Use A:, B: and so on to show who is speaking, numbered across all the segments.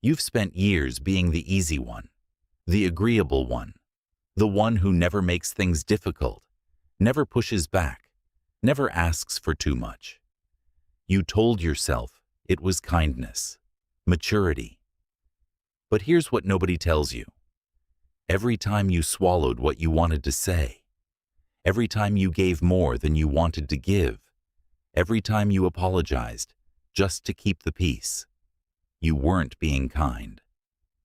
A: You've spent years being the easy one, the agreeable one, the one who never makes things difficult, never pushes back, never asks for too much. You told yourself it was kindness, maturity. But here's what nobody tells you. Every time you swallowed what you wanted to say, every time you gave more than you wanted to give, every time you apologized just to keep the peace, you weren't being kind.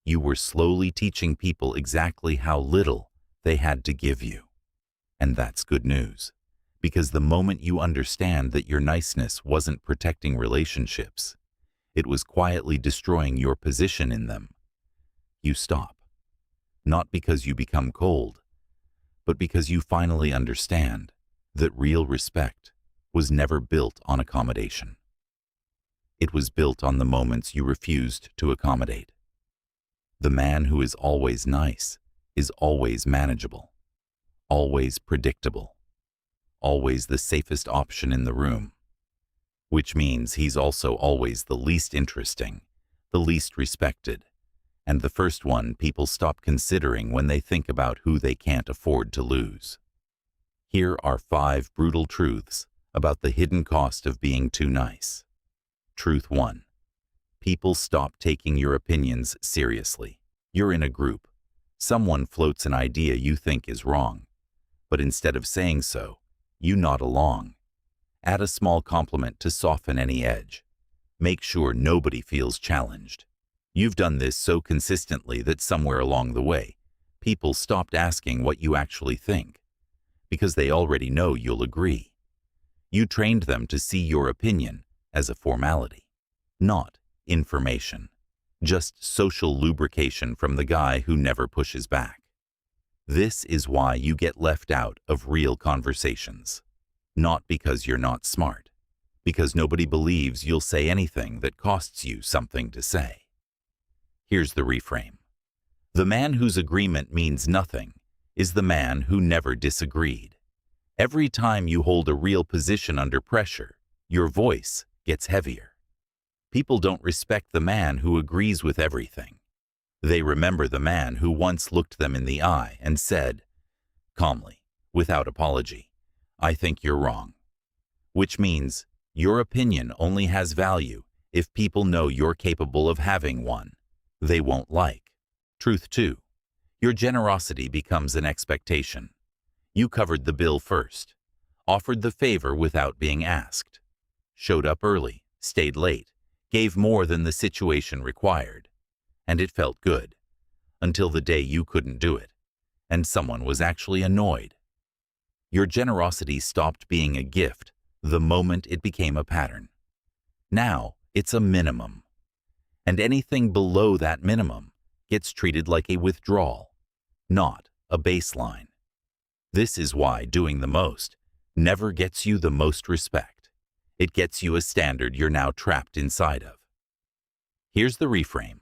A: You were slowly teaching people exactly how little they had to give you. And that's good news, because the moment you understand that your niceness wasn't protecting relationships, it was quietly destroying your position in them, you stop. Not because you become cold, but because you finally understand that real respect was never built on accommodation. It was built on the moments you refused to accommodate. The man who is always nice is always manageable, always predictable, always the safest option in the room, which means he's also always the least interesting, the least respected, and the first one people stop considering when they think about who they can't afford to lose. Here are 5 brutal truths about the hidden cost of being too nice. Truth 1. People stop taking your opinions seriously. You're in a group. Someone floats an idea you think is wrong, but instead of saying so, you nod along. Add a small compliment to soften any edge. Make sure nobody feels challenged. You've done this so consistently that somewhere along the way, people stopped asking what you actually think, because they already know you'll agree. You trained them to see your opinion as a formality, not information, just social lubrication from the guy who never pushes back. This is why you get left out of real conversations. Not because you're not smart, because nobody believes you'll say anything that costs you something to say. Here's the reframe. The man whose agreement means nothing is the man who never disagreed. Every time you hold a real position under pressure, your voice gets heavier. People don't respect the man who agrees with everything. They remember the man who once looked them in the eye and said, calmly, without apology, "I think you're wrong." Which means your opinion only has value if people know you're capable of having one they won't like. Truth 2. Your generosity becomes an expectation. You covered the bill first, offered the favor without being asked, showed up early, stayed late, gave more than the situation required, and it felt good, until the day you couldn't do it, and someone was actually annoyed. Your generosity stopped being a gift the moment it became a pattern. Now it's a minimum, and anything below that minimum gets treated like a withdrawal, not a baseline. This is why doing the most never gets you the most respect. It gets you a standard you're now trapped inside of. Here's the reframe.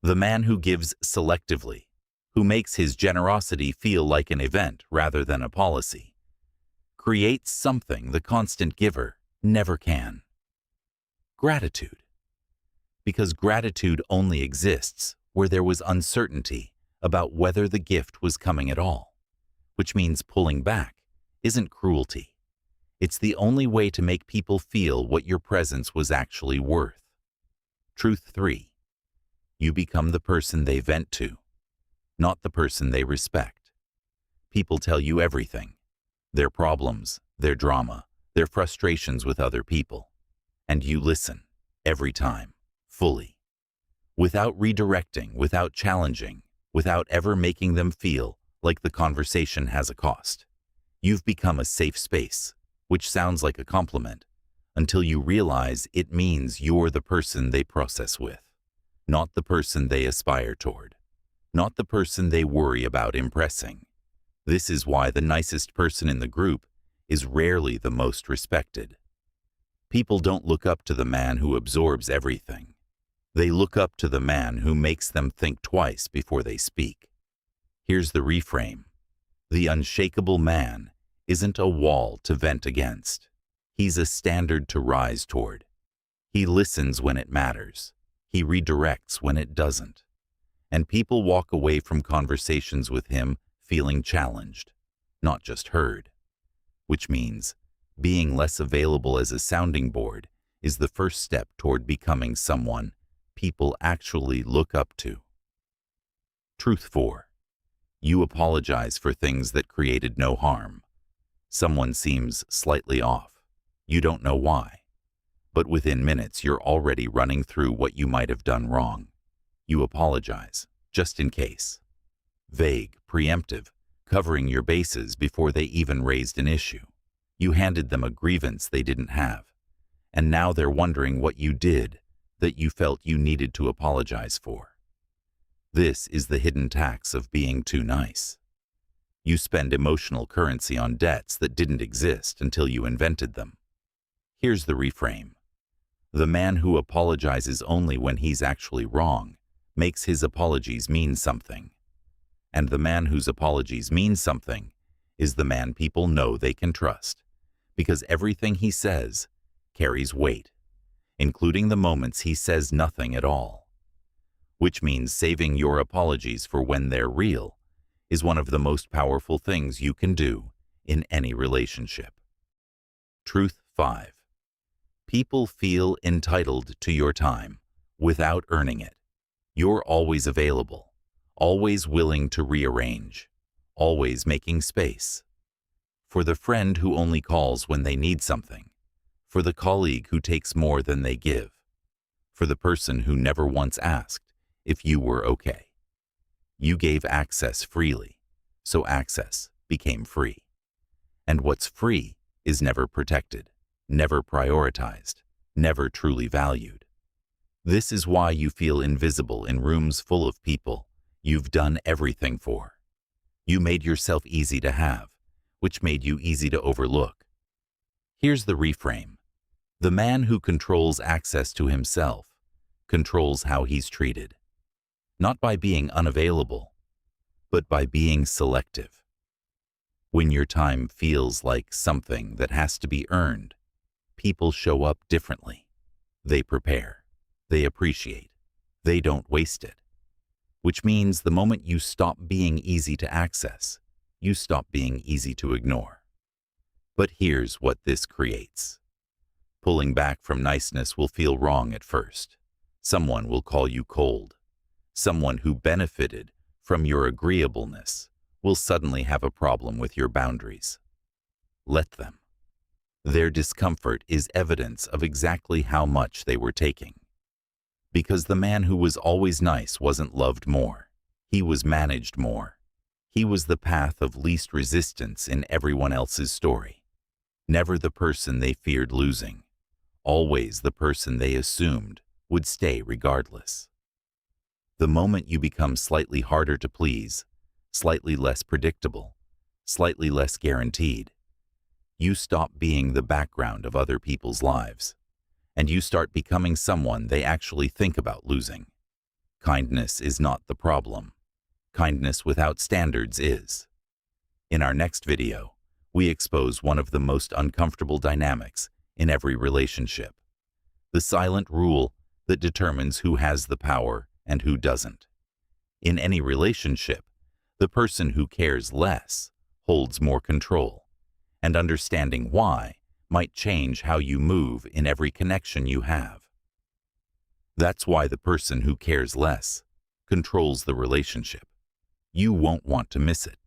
A: The man who gives selectively, who makes his generosity feel like an event rather than a policy, creates something the constant giver never can. Gratitude. Because gratitude only exists where there was uncertainty about whether the gift was coming at all, which means pulling back isn't cruelty. It's the only way to make people feel what your presence was actually worth. Truth 3. You become the person they vent to, not the person they respect. People tell you everything, their problems, their drama, their frustrations with other people, and you listen every time, fully, without redirecting, without challenging, without ever making them feel like the conversation has a cost. You've become a safe space, which sounds like a compliment, until you realize it means you're the person they process with, not the person they aspire toward, not the person they worry about impressing. This is why the nicest person in the group is rarely the most respected. People don't look up to the man who absorbs everything. They look up to the man who makes them think twice before they speak. Here's the reframe. The unshakable man isn't a wall to vent against. He's a standard to rise toward. He listens when it matters, He redirects when it doesn't. And people walk away from conversations with him feeling challenged, not just heard. Which means being less available as a sounding board is the first step toward becoming someone people actually look up to. Truth 4. You apologize for things that created no harm. Someone seems slightly off. You don't know why. But within minutes, you're already running through what you might have done wrong. You apologize, just in case. Vague, preemptive, covering your bases before they even raised an issue. You handed them a grievance they didn't have. And now they're wondering what you did that you felt you needed to apologize for. This is the hidden tax of being too nice. You spend emotional currency on debts that didn't exist until you invented them. Here's the reframe. The man who apologizes only when he's actually wrong makes his apologies mean something. And the man whose apologies mean something is the man people know they can trust, because everything he says carries weight, including the moments he says nothing at all. Which means saving your apologies for when they're real is one of the most powerful things you can do in any relationship. Truth 5. People feel entitled to your time without earning it. You're always available, always willing to rearrange, always making space. For the friend who only calls when they need something, for the colleague who takes more than they give, for the person who never once asked if you were okay. You gave access freely, so access became free. And what's free is never protected, never prioritized, never truly valued. This is why you feel invisible in rooms full of people you've done everything for. You made yourself easy to have, which made you easy to overlook. Here's the reframe. The man who controls access to himself controls how he's treated. Not by being unavailable, but by being selective. When your time feels like something that has to be earned, people show up differently. They prepare. They appreciate. They don't waste it. Which means the moment you stop being easy to access, you stop being easy to ignore. But here's what this creates. Pulling back from niceness will feel wrong at first. Someone will call you cold. Someone who benefited from your agreeableness will suddenly have a problem with your boundaries. Let them. Their discomfort is evidence of exactly how much they were taking. Because the man who was always nice wasn't loved more. He was managed more. He was the path of least resistance in everyone else's story. Never the person they feared losing. Always the person they assumed would stay regardless. The moment you become slightly harder to please, slightly less predictable, slightly less guaranteed, you stop being the background of other people's lives, and you start becoming someone they actually think about losing. Kindness is not the problem. Kindness without standards is. In our next video, we expose one of the most uncomfortable dynamics in every relationship. The silent rule that determines who has the power and who doesn't. In any relationship, the person who cares less holds more control, and understanding why might change how you move in every connection you have. That's why the person who cares less controls the relationship. You won't want to miss it.